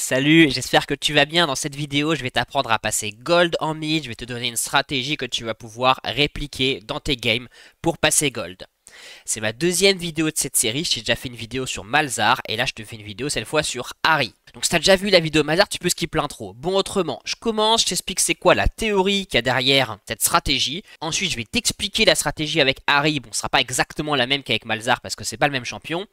Salut, j'espère que tu vas bien. Dans cette vidéo, je vais t'apprendre à passer Gold en mid. Je vais te donner une stratégie que tu vas pouvoir répliquer dans tes games pour passer Gold. C'est ma deuxième vidéo de cette série. J'ai déjà fait une vidéo sur Malzahar et là je te fais une vidéo cette fois sur Ahri. Donc si t'as déjà vu la vidéo Malzahar, tu peux skipper l'intro. Bon, autrement, je commence, je t'explique c'est quoi la théorie qu'il y a derrière cette stratégie. Ensuite, je vais t'expliquer la stratégie avec Ahri. Bon, ce sera pas exactement la même qu'avec Malzahar parce que c'est pas le même champion.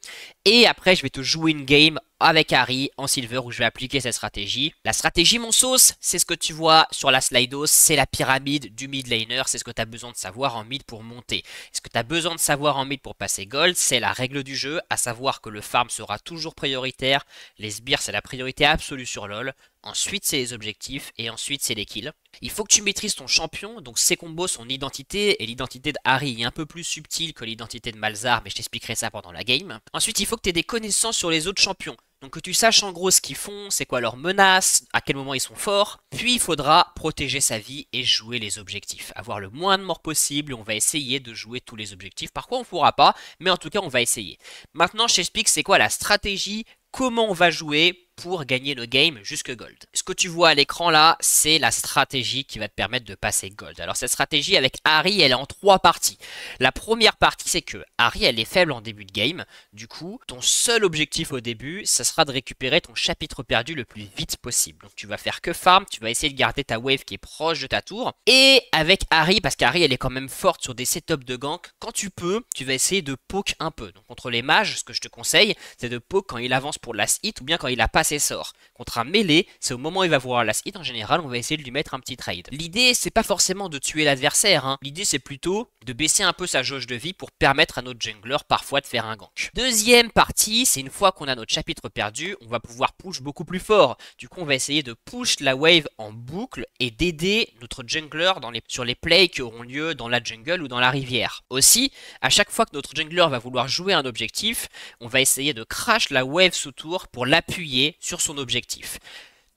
Et après, je vais te jouer une game avec Ahri en silver où je vais appliquer cette stratégie. La stratégie mon sauce, c'est ce que tu vois sur la Slido, c'est la pyramide du mid laner, c'est ce que tu as besoin de savoir en mid pour monter. Ce que tu as besoin de savoir en mid pour passer gold, c'est la règle du jeu, à savoir que le farm sera toujours prioritaire, les sbires c'est la priorité absolue sur LoL, ensuite c'est les objectifs et ensuite c'est les kills. Il faut que tu maîtrises ton champion, donc ses combos, son identité, et l'identité d'Ahri est un peu plus subtile que l'identité de Malzahar, mais je t'expliquerai ça pendant la game. Ensuite, il faut que tu aies des connaissances sur les autres champions. Donc que tu saches en gros ce qu'ils font, c'est quoi leurs menaces, à quel moment ils sont forts. Puis il faudra protéger sa vie et jouer les objectifs. Avoir le moins de morts possible, on va essayer de jouer tous les objectifs. Parfois on ne pourra pas, mais en tout cas on va essayer. Maintenant je t'explique c'est quoi la stratégie, comment on va jouer pour gagner le game jusque gold. Ce que tu vois à l'écran là, c'est la stratégie qui va te permettre de passer gold. Alors cette stratégie avec Ahri, elle est en trois parties. La première partie, c'est que Ahri, elle est faible en début de game. Du coup, ton seul objectif au début, ça sera de récupérer ton chapitre perdu le plus vite possible. Donc tu vas faire que farm, tu vas essayer de garder ta wave qui est proche de ta tour. Et avec Ahri, parce qu'Ahri, elle est quand même forte sur des setups de gank, quand tu peux, tu vas essayer de poke un peu. Donc contre les mages, ce que je te conseille, c'est de poke quand il avance pour last hit ou bien quand il a pas ses sorts. Contre un mêlé, c'est au moment où il va voir last hit, en général, on va essayer de lui mettre un petit trade. L'idée, c'est pas forcément de tuer l'adversaire, hein. L'idée, c'est plutôt de baisser un peu sa jauge de vie pour permettre à notre jungler parfois de faire un gank. Deuxième partie, c'est une fois qu'on a notre chapitre perdu, on va pouvoir push beaucoup plus fort. Du coup, on va essayer de push la wave en boucle et d'aider notre jungler sur les plays qui auront lieu dans la jungle ou dans la rivière. Aussi, à chaque fois que notre jungler va vouloir jouer un objectif, on va essayer de crash la wave sous tour pour l'appuyer sur son objectif.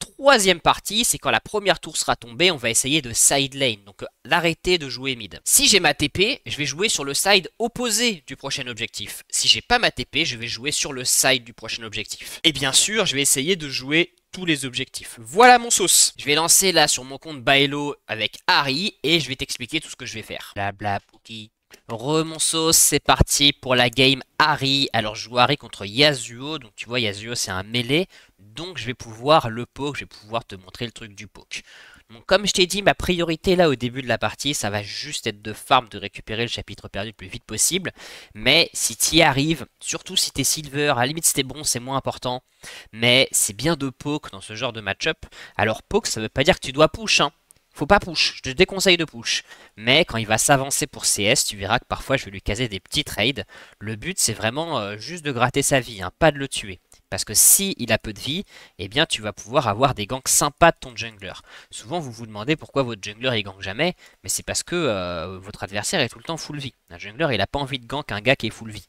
Troisième partie, c'est quand la première tour sera tombée, on va essayer de side lane, donc d'arrêter de jouer mid. Si j'ai ma TP, je vais jouer sur le side opposé du prochain objectif. Si j'ai pas ma TP, je vais jouer sur le side du prochain objectif. Et bien sûr, je vais essayer de jouer tous les objectifs. Voilà mon sauce. Je vais lancer là sur mon compte Baello avec Ahri et je vais t'expliquer tout ce que je vais faire. Blabla Pookie. Mon sauce, c'est parti pour la game Ahri. Alors je joue Ahri contre Yasuo, donc tu vois Yasuo c'est un mêlé, donc je vais pouvoir le poke, je vais pouvoir te montrer le truc du poke. Donc comme je t'ai dit, ma priorité là au début de la partie, ça va juste être de farm, de récupérer le chapitre perdu le plus vite possible. Mais si tu y arrives, surtout si t'es silver, à la limite si t'es bronze c'est moins important, mais c'est bien de poke dans ce genre de match-up. Alors poke ça veut pas dire que tu dois push, hein. Faut pas push, je te déconseille de push. Mais quand il va s'avancer pour CS, tu verras que parfois je vais lui caser des petits trades. Le but c'est vraiment juste de gratter sa vie, hein, pas de le tuer. Parce que si il a peu de vie, eh bien tu vas pouvoir avoir des ganks sympas de ton jungler. Souvent vous vous demandez pourquoi votre jungler il gank jamais, mais c'est parce que votre adversaire est tout le temps full vie. Un jungler il a pas envie de gank un gars qui est full vie.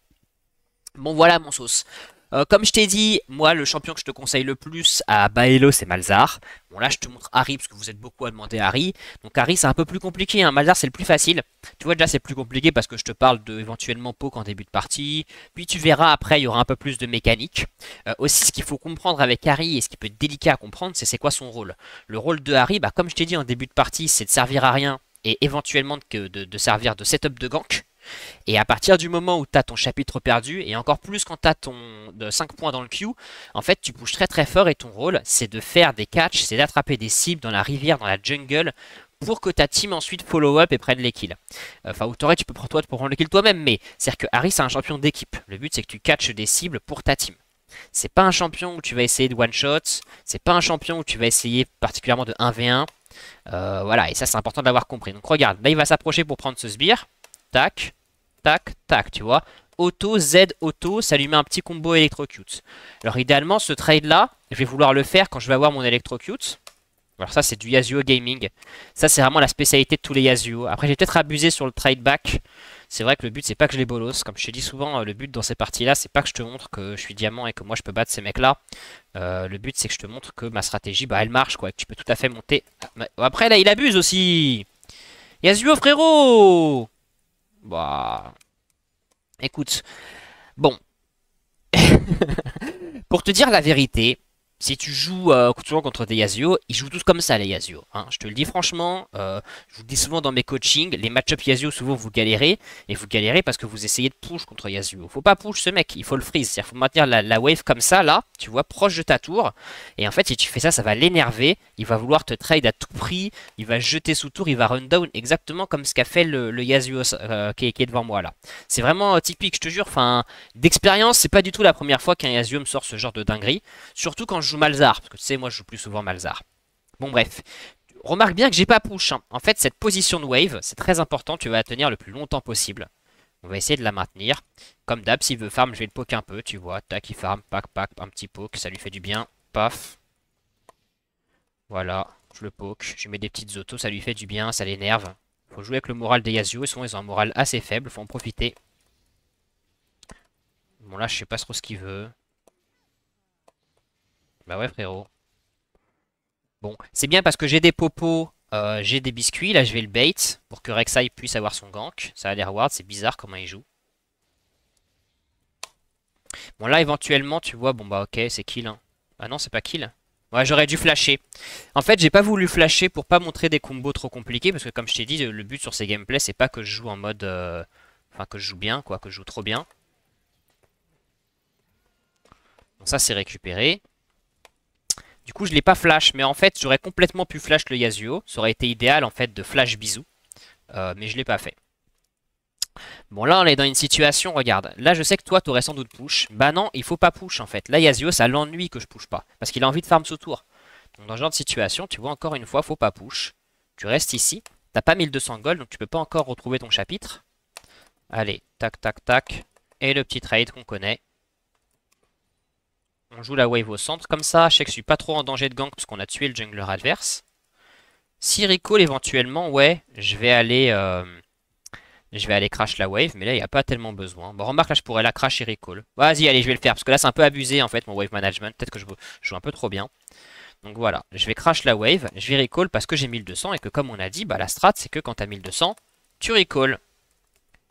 Bon voilà mon sauce. Comme je t'ai dit, moi le champion que je te conseille le plus à Baello c'est Malzahar. Bon là je te montre Ahri parce que vous êtes beaucoup à demander Ahri. Donc Ahri c'est un peu plus compliqué, hein. Malzahar c'est le plus facile. Tu vois déjà c'est plus compliqué parce que je te parle de éventuellement poke en début de partie. Puis tu verras après il y aura un peu plus de mécanique. Aussi ce qu'il faut comprendre avec Ahri et ce qui peut être délicat à comprendre c'est quoi son rôle. Le rôle de Ahri, bah, comme je t'ai dit en début de partie c'est de servir à rien et éventuellement de servir de setup de gank. Et à partir du moment où tu as ton chapitre perdu, et encore plus quand tu as ton 5 points dans le queue, en fait tu pushes très très fort et ton rôle c'est de faire des catchs, c'est d'attraper des cibles dans la rivière, dans la jungle, pour que ta team ensuite follow up et prenne les kills. Enfin, ou tu peux prendre les kills toi-même, mais c'est-à-dire que Ahri c'est un champion d'équipe. Le but c'est que tu catches des cibles pour ta team. C'est pas un champion où tu vas essayer de one-shot, c'est pas un champion où tu vas essayer particulièrement de 1v1. Voilà, et ça c'est important de l'avoir compris. Donc regarde, là il va s'approcher pour prendre ce sbire. Tac, tac, tac, tu vois. Auto, Z, auto, ça lui met un petit combo électrocute. Alors idéalement, ce trade-là, je vais vouloir le faire quand je vais avoir mon électrocute. Alors ça, c'est du Yasuo Gaming. Ça, c'est vraiment la spécialité de tous les Yasuo. Après, j'ai peut-être abusé sur le trade back. C'est vrai que le but, c'est pas que je les bolos. Comme je te dis souvent, le but dans ces parties-là, c'est pas que je te montre que je suis diamant et que moi, je peux battre ces mecs-là. Le but, c'est que je te montre que ma stratégie, bah, elle marche, quoi. Que tu peux tout à fait monter. Après, là, il abuse aussi. Yasuo, frérot! Bah, écoute, bon, pour te dire la vérité, Si tu joues souvent contre des Yasuo, ils jouent tous comme ça les Yasuo. Hein. Je te le dis franchement, je vous le dis souvent dans mes coachings, les match-up Yasuo souvent vous galérez, et vous galérez parce que vous essayez de push contre Yasuo. Faut pas push ce mec, il faut le freeze, c'est-à-dire faut maintenir la wave comme ça là, tu vois, proche de ta tour, et en fait si tu fais ça, ça va l'énerver, il va vouloir te trade à tout prix, il va jeter sous tour, il va run down exactement comme ce qu'a fait le Yasuo qui est devant moi là. C'est vraiment typique, je te jure, enfin, d'expérience, c'est pas du tout la première fois qu'un Yasuo me sort ce genre de dinguerie. Surtout quand je joue Malzahar, parce que tu sais, moi je joue plus souvent Malzahar. Bon bref, remarque bien que j'ai pas push. Hein. En fait, cette position de wave, c'est très important, tu vas la tenir le plus longtemps possible. On va essayer de la maintenir. Comme d'hab, s'il veut farm, je vais le poke un peu, tu vois. Tac, il farm, pack, pack, un petit poke, ça lui fait du bien. Paf. Voilà, je le poke, je mets des petites autos, ça lui fait du bien, ça l'énerve. Faut jouer avec le moral des Yasuo, et souvent ils ont un moral assez faible, faut en profiter. Bon là, je sais pas trop ce qu'il veut. Bah ouais frérot. Bon, c'est bien parce que j'ai des popos, j'ai des biscuits. Là, je vais le bait pour que Rek'Sai puisse avoir son gank. Ça a l'air ward, c'est bizarre comment il joue. Bon, là, éventuellement, tu vois, bon bah ok, c'est kill. Hein. Ah non, c'est pas kill. Ouais, j'aurais dû flasher. En fait, j'ai pas voulu flasher pour pas montrer des combos trop compliqués. Parce que comme je t'ai dit, le but sur ces gameplays, c'est pas que je joue en mode... Enfin, que je joue bien, quoi, que je joue trop bien. Bon, ça, c'est récupéré. Du coup, je l'ai pas flash, mais en fait, j'aurais complètement pu flash le Yasuo. Ça aurait été idéal, en fait, de flash bisou. Mais je l'ai pas fait. Bon, là, on est dans une situation, regarde. Là, je sais que toi, t'aurais sans doute push. Bah non, il faut pas push, en fait. Là, Yasuo, ça l'ennuie que je push pas. Parce qu'il a envie de farm ce tour. Donc, dans ce genre de situation, tu vois, encore une fois, faut pas push. Tu restes ici. T'as pas 1200 gold, donc tu peux pas encore retrouver ton chapitre. Allez, tac, tac, tac. Et le petit trade qu'on connaît. On joue la wave au centre. Comme ça, je sais que je suis pas trop en danger de gank parce qu'on a tué le jungler adverse. Si recall éventuellement, ouais, je vais aller crash la wave, mais là, il n'y a pas tellement besoin. Bon, remarque, là, je pourrais la crash et recall. Vas-y, allez, je vais le faire, parce que là, c'est un peu abusé, en fait, mon wave management. Peut-être que je joue un peu trop bien. Donc voilà, je vais crash la wave, je vais recall parce que j'ai 1200, et que comme on a dit, bah la strat, c'est que quand t'as 1200, tu recall.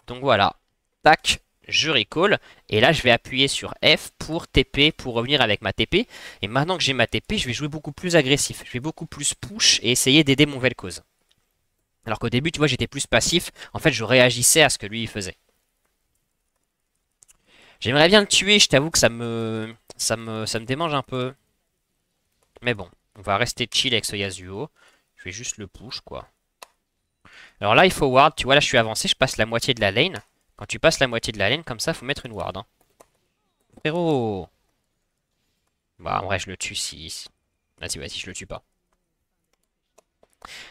Donc voilà, tac, je recall, et là, je vais appuyer sur F pour TP, pour revenir avec ma TP. Et maintenant que j'ai ma TP, je vais jouer beaucoup plus agressif. Je vais beaucoup plus push et essayer d'aider mon Vel'Koz. Alors qu'au début, tu vois, j'étais plus passif. En fait, je réagissais à ce que lui, il faisait. J'aimerais bien le tuer, je t'avoue que ça me démange un peu. Mais bon, on va rester chill avec ce Yasuo. Je vais juste le push, quoi. Alors là, il faut ward. Tu vois, là, je suis avancé, je passe la moitié de la lane. Quand tu passes la moitié de la lane, comme ça, faut mettre une ward. Hein. Frérot. Bah, en vrai, je le tue si... Vas-y, vas-y, je le tue pas.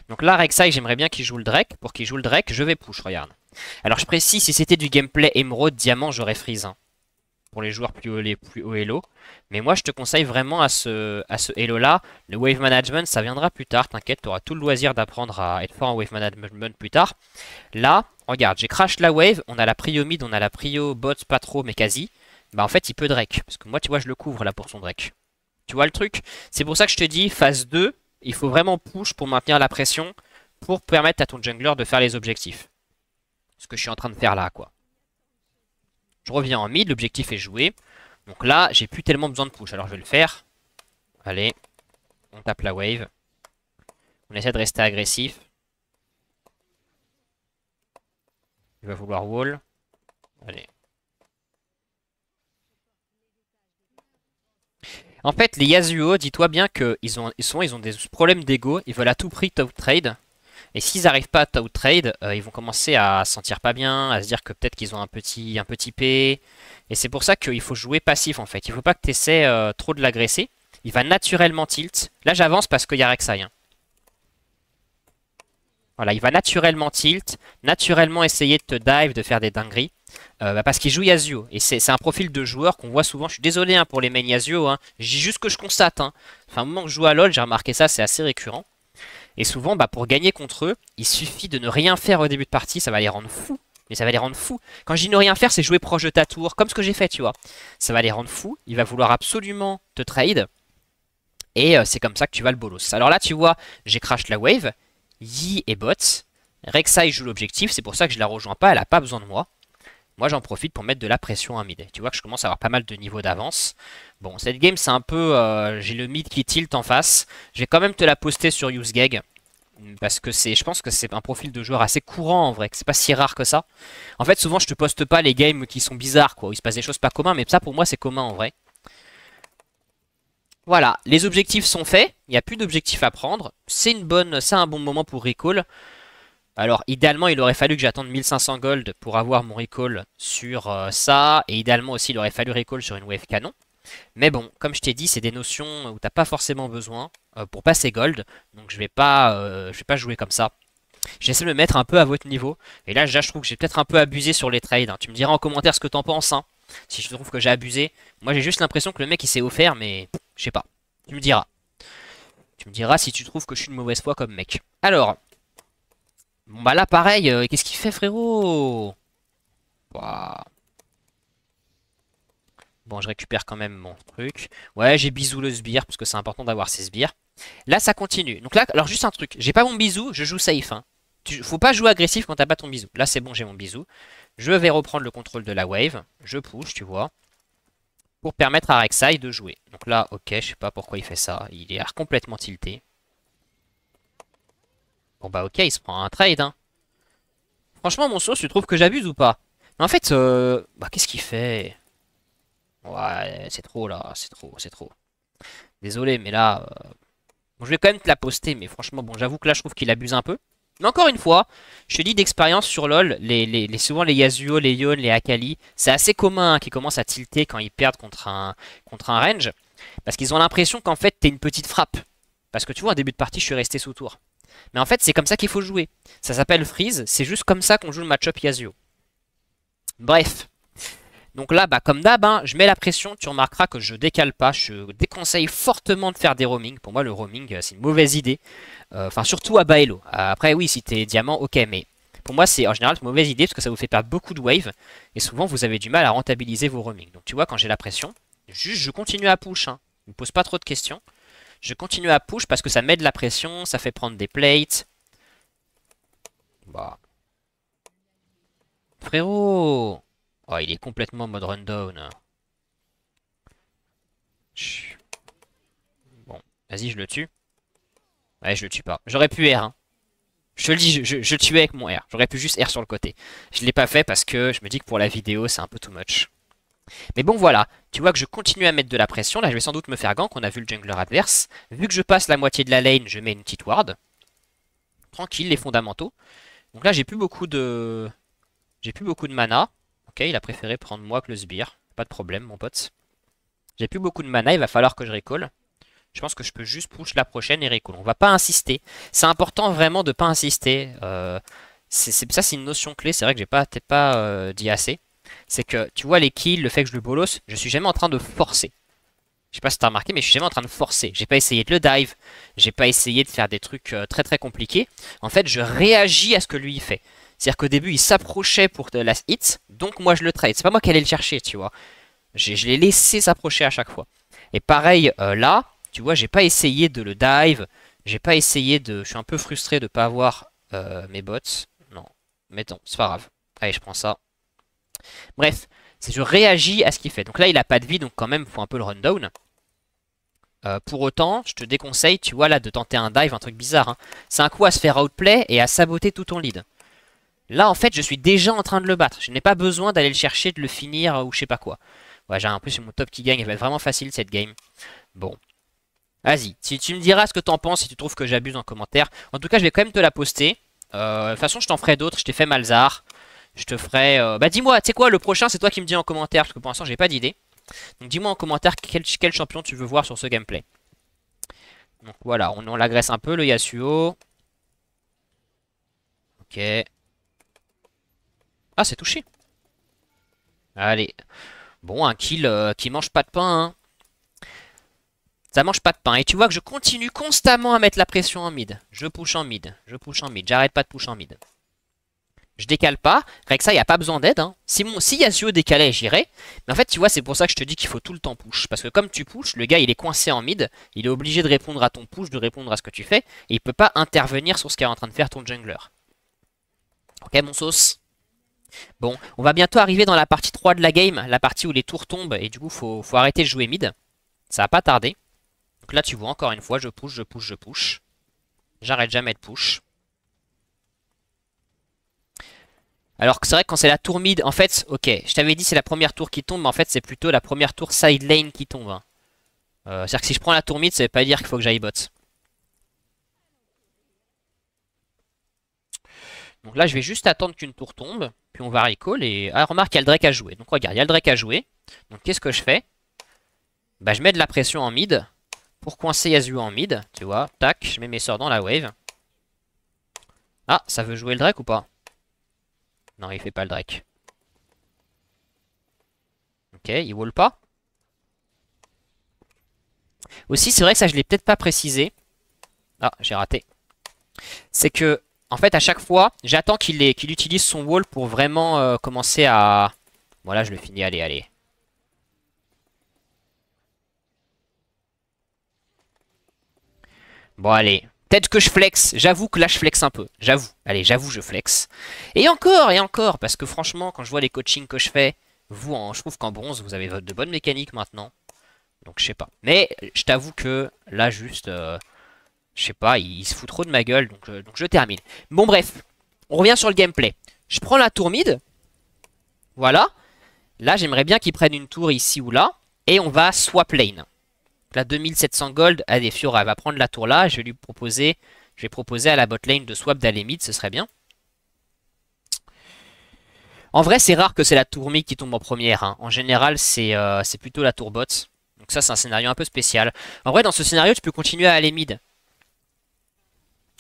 Donc là, Rek'Sai, j'aimerais bien qu'il joue le Drake. Pour qu'il joue le Drake, je vais push, regarde. Alors je précise, si c'était du gameplay émeraude, diamant, j'aurais freeze. Hein, pour les joueurs les plus haut elo. Mais moi, je te conseille vraiment à ce elo là. Le wave management, ça viendra plus tard. T'inquiète, tu auras tout le loisir d'apprendre à être fort en wave management plus tard. Là, regarde, j'ai crash la wave. On a la prio mid, on a la prio bot, pas trop, mais quasi. Bah en fait, il peut Drake. Parce que moi, tu vois, je le couvre là pour son Drake. Tu vois le truc? C'est pour ça que je te dis, phase 2, il faut vraiment push pour maintenir la pression. Pour permettre à ton jungler de faire les objectifs. Ce que je suis en train de faire là, quoi. Je reviens en mid, l'objectif est joué. Donc là, j'ai plus tellement besoin de push. Alors je vais le faire. Allez, on tape la wave. On essaie de rester agressif. Il va vouloir wall. Allez. En fait, les Yasuo, dis-toi bien qu'ils ont des problèmes d'ego. Ils veulent à tout prix top trade. Et s'ils n'arrivent pas à out-trade, ils vont commencer à se sentir pas bien, à se dire que peut-être qu'ils ont un petit P. Et c'est pour ça qu'il faut jouer passif en fait. Il faut pas que tu essaies trop de l'agresser. Il va naturellement tilt. Là j'avance parce qu'il y a Rek'Sai. Hein. Voilà, il va naturellement tilt, naturellement essayer de te dive, de faire des dingueries. Parce qu'il joue Yasuo. Et c'est un profil de joueur qu'on voit souvent. Je suis désolé hein, pour les main Yasuo. Hein. Je dis juste que je constate. Hein. Enfin, au moment que je joue à LoL, j'ai remarqué ça, c'est assez récurrent. Et souvent, bah, pour gagner contre eux, il suffit de ne rien faire au début de partie, ça va les rendre fous. Mais ça va les rendre fous. Quand je dis ne rien faire, c'est jouer proche de ta tour, comme ce que j'ai fait, tu vois. Ça va les rendre fous, il va vouloir absolument te trade. Et c'est comme ça que tu vas le bolos. Alors là, tu vois, j'ai crash la wave, Yi et bot. Rek'Sai joue l'objectif, c'est pour ça que je la rejoins pas, elle a pas besoin de moi. moi j'en profite pour mettre de la pression à mid. Tu vois que je commence à avoir pas mal de niveaux d'avance. Bon, cette game c'est un peu... j'ai le mid qui tilt en face. Je vais quand même te la poster sur UseGag. Parce que je pense que c'est un profil de joueur assez courant en vrai, que c'est pas si rare que ça. En fait, souvent je te poste pas les games qui sont bizarres, quoi, où il se passe des choses pas communes, mais ça pour moi c'est commun en vrai. Voilà, les objectifs sont faits, il n'y a plus d'objectifs à prendre. C'est un bon moment pour recall. Alors, idéalement, il aurait fallu que j'attende 1500 gold pour avoir mon recall sur ça. Et idéalement aussi, il aurait fallu recall sur une wave canon. Mais bon, comme je t'ai dit, c'est des notions où t'as pas forcément besoin pour passer gold. Donc je vais pas jouer comme ça. J'essaie de me mettre un peu à votre niveau. Et là, je trouve que j'ai peut-être un peu abusé sur les trades, hein. Tu me diras en commentaire ce que t'en penses, hein, si je trouve que j'ai abusé. Moi, j'ai juste l'impression que le mec, il s'est offert, mais je sais pas. Tu me diras. Tu me diras si tu trouves que je suis de mauvaise foi comme mec. Alors, bon bah là, pareil, qu'est-ce qu'il fait, frérot? Ouah. Bon, je récupère quand même mon truc. Ouais, j'ai bisou le sbire, parce que c'est important d'avoir ses sbires. Là, ça continue. Donc là, alors juste un truc. J'ai pas mon bisou, je joue safe, hein. Faut pas jouer agressif quand t'as pas ton bisou. Là, c'est bon, j'ai mon bisou. Je vais reprendre le contrôle de la wave. Je push, tu vois. Pour permettre à Rek'Sai de jouer. Donc là, ok, je sais pas pourquoi il fait ça. Il est complètement tilté. Bon bah ok, il se prend un trade, hein. Franchement, mon sauce, tu trouves que j'abuse ou pas? Mais en fait, bah qu'est-ce qu'il fait? Ouais, c'est trop là, c'est trop, c'est trop. Désolé, mais là... Bon, je vais quand même te la poster, mais franchement, bon, j'avoue que là, je trouve qu'il abuse un peu. Mais encore une fois, je te dis d'expérience sur LoL, souvent les Yasuo, les Yone, les Akali, c'est assez commun, hein, qu'ils commencent à tilter quand ils perdent contre un range. Parce qu'ils ont l'impression qu'en fait, t'es une petite frappe. Parce que tu vois, en début de partie, je suis resté sous tour. Mais en fait, c'est comme ça qu'il faut jouer. Ça s'appelle freeze, c'est juste comme ça qu'on joue le match-up Yasuo. Bref. Donc là, bah, comme d'hab, hein, je mets la pression. Tu remarqueras que je décale pas. Je déconseille fortement de faire des roaming. Pour moi, le roaming, c'est une mauvaise idée. Enfin, surtout à bas elo. Après, oui, si t'es diamant, ok. Mais pour moi, c'est en général une mauvaise idée parce que ça vous fait perdre beaucoup de waves. Et souvent, vous avez du mal à rentabiliser vos roaming. Donc tu vois, quand j'ai la pression, juste je continue à push. Hein. Ne me pose pas trop de questions. Je continue à push parce que ça met de la pression. Ça fait prendre des plates. Bah. Frérot! Oh, il est complètement en mode rundown. Bon, vas-y, je le tue. Ouais, je le tue pas. J'aurais pu R, hein. Je te le dis, je tuais avec mon R. J'aurais pu juste R sur le côté. Je l'ai pas fait parce que je me dis que pour la vidéo, c'est un peu too much. Mais bon, voilà. Tu vois que je continue à mettre de la pression. Là, je vais sans doute me faire gank. On a vu le jungler adverse. Vu que je passe la moitié de la lane, je mets une petite ward. Tranquille, les fondamentaux. Donc là, j'ai plus beaucoup de... J'ai plus beaucoup de mana. Ok, il a préféré prendre moi que le sbire. Pas de problème, mon pote. J'ai plus beaucoup de mana, il va falloir que je recall. Je pense que je peux juste push la prochaine et recall. On va pas insister. C'est important vraiment de pas insister. Ça, c'est une notion clé. C'est vrai que j'ai peut-être pas dit assez. C'est que, tu vois, les kills, le fait que je le bolos, je suis jamais en train de forcer. Je sais pas si t'as remarqué, mais je suis jamais en train de forcer. J'ai pas essayé de le dive. J'ai pas essayé de faire des trucs très très compliqués. En fait, je réagis à ce que lui il fait. C'est-à-dire qu'au début, il s'approchait pour la hit, donc moi je le trade. C'est pas moi qui allais le chercher, tu vois. Je l'ai laissé s'approcher à chaque fois. Et pareil, là, tu vois, j'ai pas essayé de le dive. J'ai pas essayé de... Je suis un peu frustré de pas avoir mes bots. Non, mettons, c'est pas grave. Allez, je prends ça. Bref, je réagis à ce qu'il fait. Donc là, il a pas de vie, donc quand même, il faut un peu le rundown. Pour autant, je te déconseille, tu vois, là, de tenter un dive, un truc bizarre. Hein. C'est un coup à se faire outplay et à saboter tout ton lead. Là, en fait, je suis déjà en train de le battre. Je n'ai pas besoin d'aller le chercher, de le finir ou je sais pas quoi. Ouais, j'ai un peu sur mon top qui gagne. Elle va être vraiment facile cette game. Bon. Vas-y. Si tu me diras ce que t'en penses, si tu trouves que j'abuse en commentaire. En tout cas, je vais quand même te la poster. De toute façon, je t'en ferai d'autres. Je t'ai fait Malzahar. Je te ferai... Bah dis-moi, tu sais quoi, le prochain, c'est toi qui me dis en commentaire. Parce que pour l'instant, j'ai pas d'idée. Donc dis-moi en commentaire quel champion tu veux voir sur ce gameplay. Donc voilà, on l'agresse un peu, le Yasuo. Ok. Ah, c'est touché. Allez. Bon, un kill qui mange pas de pain, hein. Ça mange pas de pain. Et tu vois que je continue constamment à mettre la pression en mid. Je push en mid. Je push en mid. J'arrête pas de push en mid. Je décale pas. Rek'Sai, il n'y a pas besoin d'aide. Hein. Si Yasuo décalait, j'irais. Mais en fait, tu vois, c'est pour ça que je te dis qu'il faut tout le temps push. Parce que comme tu push, le gars, il est coincé en mid. Il est obligé de répondre à ton push, de répondre à ce que tu fais. Et il peut pas intervenir sur ce qu'est en train de faire ton jungler. Ok, mon sauce? Bon, on va bientôt arriver dans la partie 3 de la game, la partie où les tours tombent, et du coup, faut arrêter de jouer mid. Ça va pas tarder. Donc là, tu vois, encore une fois, je push, je push, je push. J'arrête jamais de push. Alors que c'est vrai que quand c'est la tour mid, en fait, ok, je t'avais dit c'est la première tour qui tombe, mais en fait c'est plutôt la première tour side lane qui tombe. Hein. C'est-à-dire que si je prends la tour mid, ça veut pas dire qu'il faut que j'aille bot. Donc là, je vais juste attendre qu'une tour tombe, puis on va recall et... Ah, remarque, il y a le Drake à jouer. Donc regarde, il y a le Drake à jouer. Donc qu'est-ce que je fais? Bah, je mets de la pression en mid pour coincer Yasuo en mid, tu vois. Tac, je mets mes sorts dans la wave. Ah, ça veut jouer le Drake ou pas? Non, il fait pas le Drake. Ok, il wall pas. Aussi, c'est vrai que ça, je l'ai peut-être pas précisé. Ah, j'ai raté. C'est que, en fait, à chaque fois, j'attends qu'il utilise son wall pour vraiment commencer à... Voilà, je le finis. Allez, allez. Bon, allez. Peut-être que je flex. J'avoue que là, je flex un peu. J'avoue. Allez, j'avoue, je flex. Et encore. Parce que franchement, quand je vois les coachings que je fais, vous, je trouve qu'en bronze, vous avez de bonnes mécaniques maintenant. Donc, je sais pas. Mais, je t'avoue que là, juste... je sais pas, il se fout trop de ma gueule, donc je termine. Bon, bref. On revient sur le gameplay. Je prends la tour mid. Voilà. Là, j'aimerais bien qu'ils prennent une tour ici ou là. Et on va swap lane. La 2700 gold à des Fiora. Elle va prendre la tour là. Je vais proposer à la bot lane de swap d'aller mid. Ce serait bien. En vrai, c'est rare que c'est la tour mid qui tombe en première. Hein. En général, c'est plutôt la tour bot. Donc ça, c'est un scénario un peu spécial. En vrai, dans ce scénario, tu peux continuer à aller mid.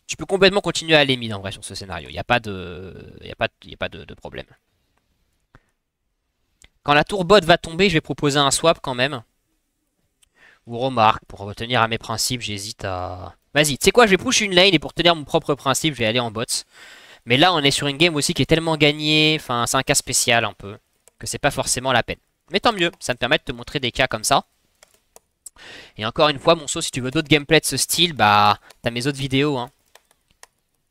Tu peux complètement continuer à aller mid en vrai sur ce scénario. Il n'y a pas de problème. Quand la tour bot va tomber, je vais proposer un swap quand même. Ou remarque, pour retenir à mes principes, j'hésite à... Vas-y, tu sais quoi, je vais push une lane et pour tenir mon propre principe, je vais aller en bot. Mais là, on est sur une game aussi qui est tellement gagnée, enfin, c'est un cas spécial un peu, que c'est pas forcément la peine. Mais tant mieux, ça me permet de te montrer des cas comme ça. Et encore une fois, mon saut, si tu veux d'autres gameplays de ce style, bah, t'as mes autres vidéos, hein.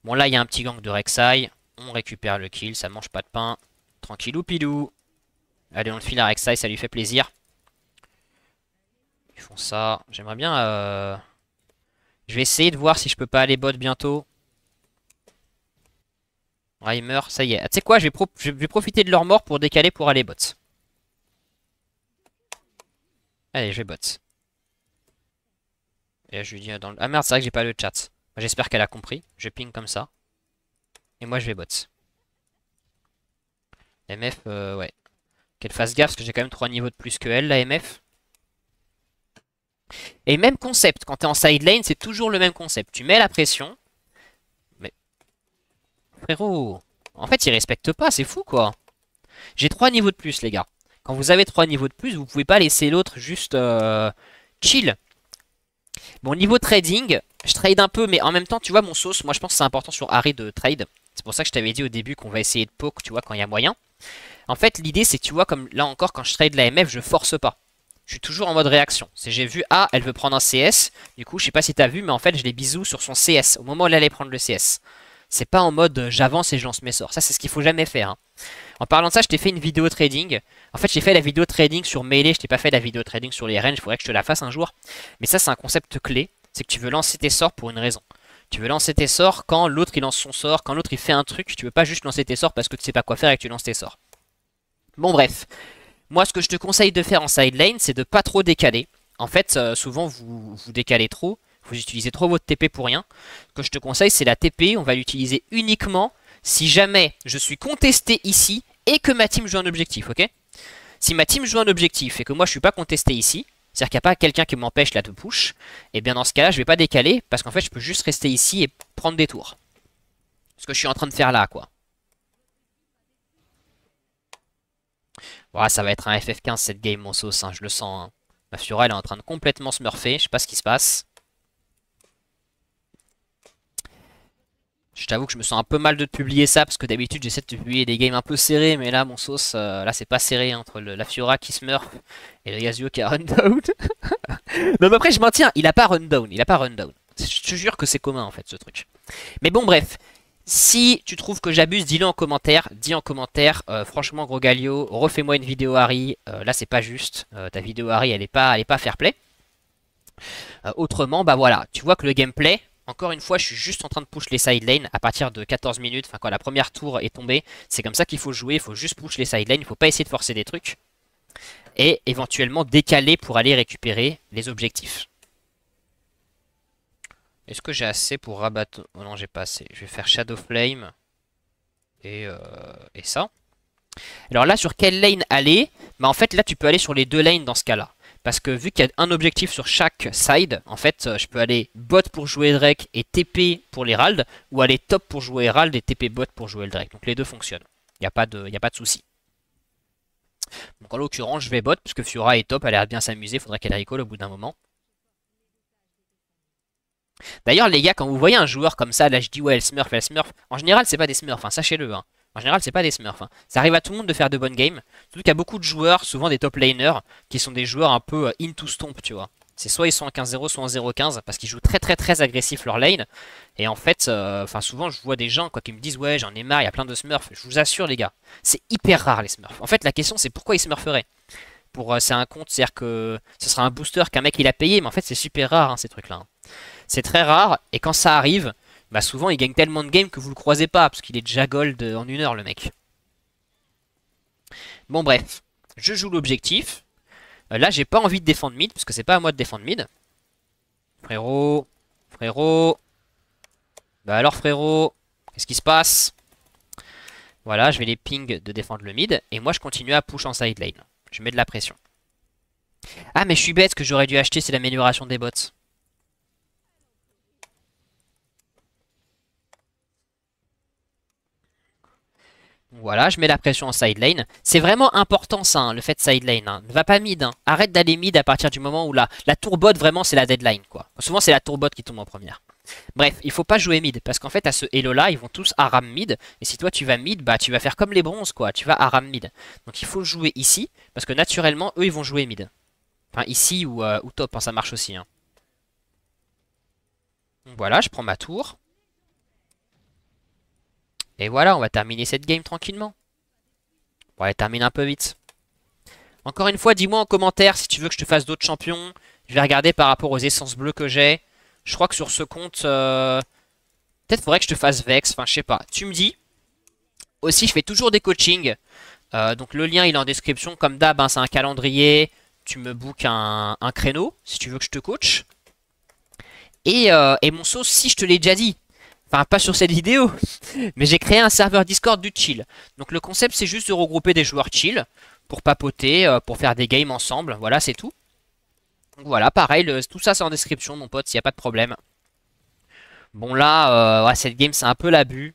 Bon, là, il y a un petit gank de Rek'Sai. On récupère le kill, ça mange pas de pain. Tranquillou pilou. Allez, on le file à Rek'Sai, ça lui fait plaisir. Ils font ça. J'aimerais bien... Je vais essayer de voir si je peux pas aller bot bientôt. Ouais, il meurt, ça y est. Ah, tu sais quoi, je vais profiter de leur mort pour décaler pour aller bot. Allez, je vais bot. Et je lui dis dans le... Ah merde, c'est vrai que j'ai pas le chat. J'espère qu'elle a compris. Je ping comme ça. Et moi, je vais bot. MF, ouais. Qu'elle fasse gaffe, parce que j'ai quand même 3 niveaux de plus que elle, la MF. Et même concept, quand t'es en side lane, c'est toujours le même concept. Tu mets la pression. Mais... Frérot, en fait, ils respectent pas, c'est fou, quoi. J'ai 3 niveaux de plus, les gars. Quand vous avez 3 niveaux de plus, vous pouvez pas laisser l'autre juste chill. Bon, niveau trading, je trade un peu, mais en même temps, tu vois, mon sauce, moi je pense que c'est important sur Harry de trade. C'est pour ça que je t'avais dit au début qu'on va essayer de poke, tu vois, quand il y a moyen. En fait, l'idée, c'est que tu vois, comme là encore, quand je trade la MF, je force pas. Je suis toujours en mode réaction. C'est j'ai vu, ah, elle veut prendre un CS. Du coup, je sais pas si t'as vu, mais en fait, je l'ai bisous sur son CS au moment où elle allait prendre le CS. C'est pas en mode j'avance et je lance mes sorts. Ça, c'est ce qu'il faut jamais faire. Hein. En parlant de ça, je t'ai fait une vidéo trading. En fait, j'ai fait la vidéo trading sur Melee. Je t'ai pas fait la vidéo trading sur les ranges. Il faudrait que je te la fasse un jour. Mais ça, c'est un concept clé. C'est que tu veux lancer tes sorts pour une raison. Tu veux lancer tes sorts quand l'autre il lance son sort, quand l'autre il fait un truc. Tu veux pas juste lancer tes sorts parce que tu sais pas quoi faire et que tu lances tes sorts. Bon, bref. Moi, ce que je te conseille de faire en side lane, c'est de pas trop décaler. En fait, souvent, vous décalez trop. Vous utilisez trop votre TP pour rien. Ce que je te conseille, c'est la TP. On va l'utiliser uniquement si jamais je suis contesté ici et que ma team joue un objectif, ok? Si ma team joue un objectif et que moi je suis pas contesté ici, c'est-à-dire qu'il n'y a pas quelqu'un qui m'empêche là de push, et bien dans ce cas-là, je vais pas décaler parce qu'en fait, je peux juste rester ici et prendre des tours. Ce que je suis en train de faire là, quoi. Voilà, ça va être un FF15 cette game, mon sauce, hein, je le sens. Hein. Ma Fiora, elle est en train de complètement smurfer, je sais pas ce qui se passe. Je t'avoue que je me sens un peu mal de te publier ça, parce que d'habitude j'essaie de te publier des games un peu serrés, mais là mon sauce, là c'est pas serré, hein, entre la Fiora qui smurf et le Yasuo qui a run down. Non mais après je maintiens, il a pas run down, il a pas run down. Je te jure que c'est commun en fait ce truc. Mais bon bref, Si tu trouves que j'abuse, dis-le en commentaire. Dis en commentaire, franchement gros Galio, refais-moi une vidéo Harry. Là c'est pas juste. Ta vidéo Harry elle est pas fair play. Autrement, bah voilà, tu vois que le gameplay, encore une fois, je suis juste en train de push les side lanes à partir de 14 minutes, enfin quand la première tour est tombée, c'est comme ça qu'il faut jouer, il faut juste push les side lanes, il faut pas essayer de forcer des trucs, et éventuellement décaler pour aller récupérer les objectifs. Est-ce que j'ai assez pour rabattre... Oh non, j'ai pas assez. Je vais faire Shadow Flame et ça. Alors là, sur quelle lane aller? Bah en fait, là, tu peux aller sur les deux lanes dans ce cas-là. Parce que vu qu'il y a un objectif sur chaque side, en fait, je peux aller bot pour jouer Drake et TP pour l'Herald, ou aller top pour jouer Herald et TP bot pour jouer le Drake. Donc les deux fonctionnent. Il n'y a pas de souci. Donc en l'occurrence, je vais bot, puisque Fiora est top, elle a l'air de bien s'amuser, il faudrait qu'elle recall au bout d'un moment. D'ailleurs, les gars, quand vous voyez un joueur comme ça, là je dis ouais, elle smurf. En général, c'est pas des smurfs, hein, sachez-le. Hein. En général, c'est pas des smurfs. Hein. Ça arrive à tout le monde de faire de bonnes games. Surtout qu'il y a beaucoup de joueurs, souvent des top laners, qui sont des joueurs un peu into stomp, tu vois. C'est soit ils sont en 15-0, soit en 0-15, parce qu'ils jouent très très très agressif leur lane. Et en fait, souvent je vois des gens quoi, qui me disent ouais, j'en ai marre, il y a plein de smurfs. Je vous assure, les gars, c'est hyper rare les smurfs. En fait, la question c'est pourquoi ils smurferaient. C'est un compte, c'est-à-dire que ce sera un booster qu'un mec il a payé, mais en fait c'est super rare hein, ces trucs-là. Hein. C'est très rare, et quand ça arrive, bah souvent il gagne tellement de games que vous le croisez pas, parce qu'il est déjà gold en 1 heure le mec. Bon bref, je joue l'objectif. Là j'ai pas envie de défendre mid, parce que c'est pas à moi de défendre mid. Frérot, frérot. Bah alors frérot, qu'est-ce qui se passe? Voilà, je vais les ping de défendre le mid, et moi je continue à push en side lane. Je mets de la pression. Ah mais je suis bête, ce que j'aurais dû acheter c'est l'amélioration des bots. Voilà, je mets la pression en side lane. C'est vraiment important ça, hein, le fait de side lane. Hein. Ne va pas mid. Hein. Arrête d'aller mid à partir du moment où la tour bot, vraiment, c'est la deadline. Quoi. Souvent, c'est la tour bot qui tombe en première. Bref, il faut pas jouer mid. Parce qu'en fait, à ce elo là, ils vont tous aram mid. Et si toi, tu vas mid, bah tu vas faire comme les bronzes, quoi. Tu vas aram mid. Donc il faut jouer ici. Parce que naturellement, eux, ils vont jouer mid. Enfin, ici ou top, hein, ça marche aussi. Hein. Donc voilà, je prends ma tour. Et voilà, on va terminer cette game tranquillement. Bon, elle termine un peu vite. Encore une fois, dis-moi en commentaire si tu veux que je te fasse d'autres champions. Je vais regarder par rapport aux essences bleues que j'ai. Je crois que sur ce compte, peut-être faudrait que je te fasse Vex. Enfin, je sais pas. Tu me dis. Aussi, je fais toujours des coachings. Donc le lien, il est en description. Comme d'hab, hein, c'est un calendrier. Tu me bookes un créneau si tu veux que je te coach. Et mon sauce, si je te l'ai déjà dit. Enfin, pas sur cette vidéo. Mais j'ai créé un serveur Discord du chill. Donc le concept, c'est juste de regrouper des joueurs chill pour papoter, pour faire des games ensemble. Voilà, c'est tout. Donc voilà, pareil, tout ça c'est en description, mon pote, s'il n'y a pas de problème. Bon là, ouais, cette game c'est un peu l'abus.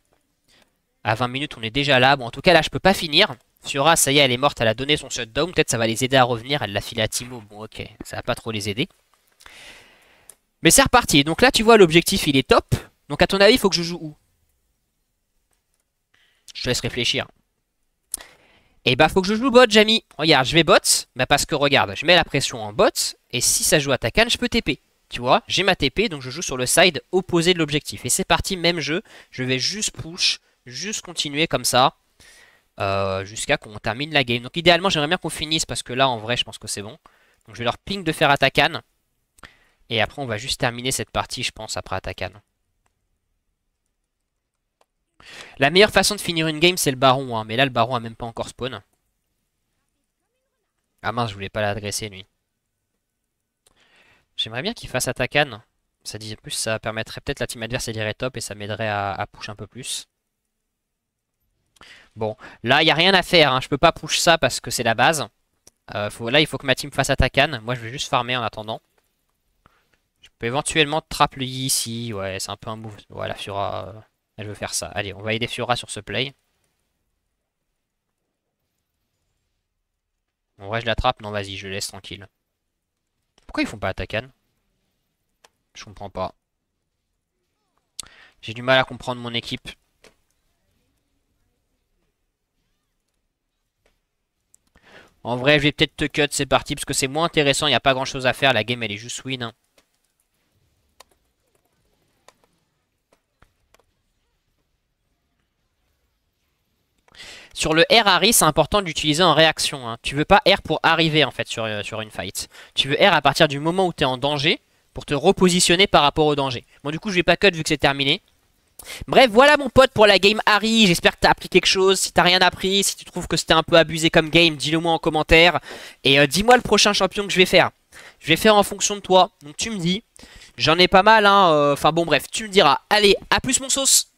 À 20 minutes, on est déjà là. Bon, en tout cas, là, je peux pas finir. Fiora, ça y est, elle est morte, elle a donné son shutdown. Peut-être ça va les aider à revenir. Elle l'a filé à Timo. Bon, ok, ça va pas trop les aider. Mais c'est reparti. Donc là, tu vois, l'objectif, il est top. Donc à ton avis, il faut que je joue où? Je te laisse réfléchir. Et bah faut que je joue bot, Jamie. Regarde, je vais bot. Bah parce que regarde, je mets la pression en bot. Et si ça joue à ta canne, je peux TP. Tu vois, j'ai ma TP, donc je joue sur le side opposé de l'objectif. Et c'est parti, même jeu. Je vais juste push, juste continuer comme ça. Jusqu'à qu'on termine la game. Donc idéalement, j'aimerais bien qu'on finisse parce que là, en vrai, je pense que c'est bon. Donc je vais leur ping de faire à ta canne. Et après, on va juste terminer cette partie, je pense, après à ta canne. La meilleure façon de finir une game, c'est le baron. Hein. Mais là, le baron a même pas encore spawn. Ah mince, je voulais pas l'adresser, lui. J'aimerais bien qu'il fasse Atakan. Ça dit plus, ça permettrait peut-être la team adverse dirait top et ça m'aiderait à push un peu plus. Bon, là, il n'y a rien à faire. Hein. Je peux pas push ça parce que c'est la base. Là, il faut que ma team fasse Atakan. Moi, je vais juste farmer en attendant. Je peux éventuellement trap le Yi ici. Ouais, c'est un peu un move. Voilà, Fiora, elle veut faire ça. Allez, on va aider Fiora sur ce play. En vrai, je l'attrape. Non, vas-y, je le laisse tranquille. Pourquoi ils font pas Atakan? Je comprends pas. J'ai du mal à comprendre mon équipe. En vrai, je vais peut-être te cut, c'est parti, parce que c'est moins intéressant, il n'y a pas grand chose à faire, la game elle est juste win. Hein. Sur le R Harry, c'est important d'utiliser en réaction. Hein. Tu veux pas R pour arriver en fait sur une fight. Tu veux R à partir du moment où tu es en danger pour te repositionner par rapport au danger. Bon du coup je vais pas cut vu que c'est terminé. Bref, voilà mon pote pour la game Harry, j'espère que t'as appris quelque chose, si t'as rien appris, si tu trouves que c'était un peu abusé comme game, dis-le moi en commentaire. Et dis-moi le prochain champion que je vais faire. Je vais faire en fonction de toi, donc tu me dis. J'en ai pas mal, hein, enfin bon bref, tu me diras. Allez, à plus mon sauce!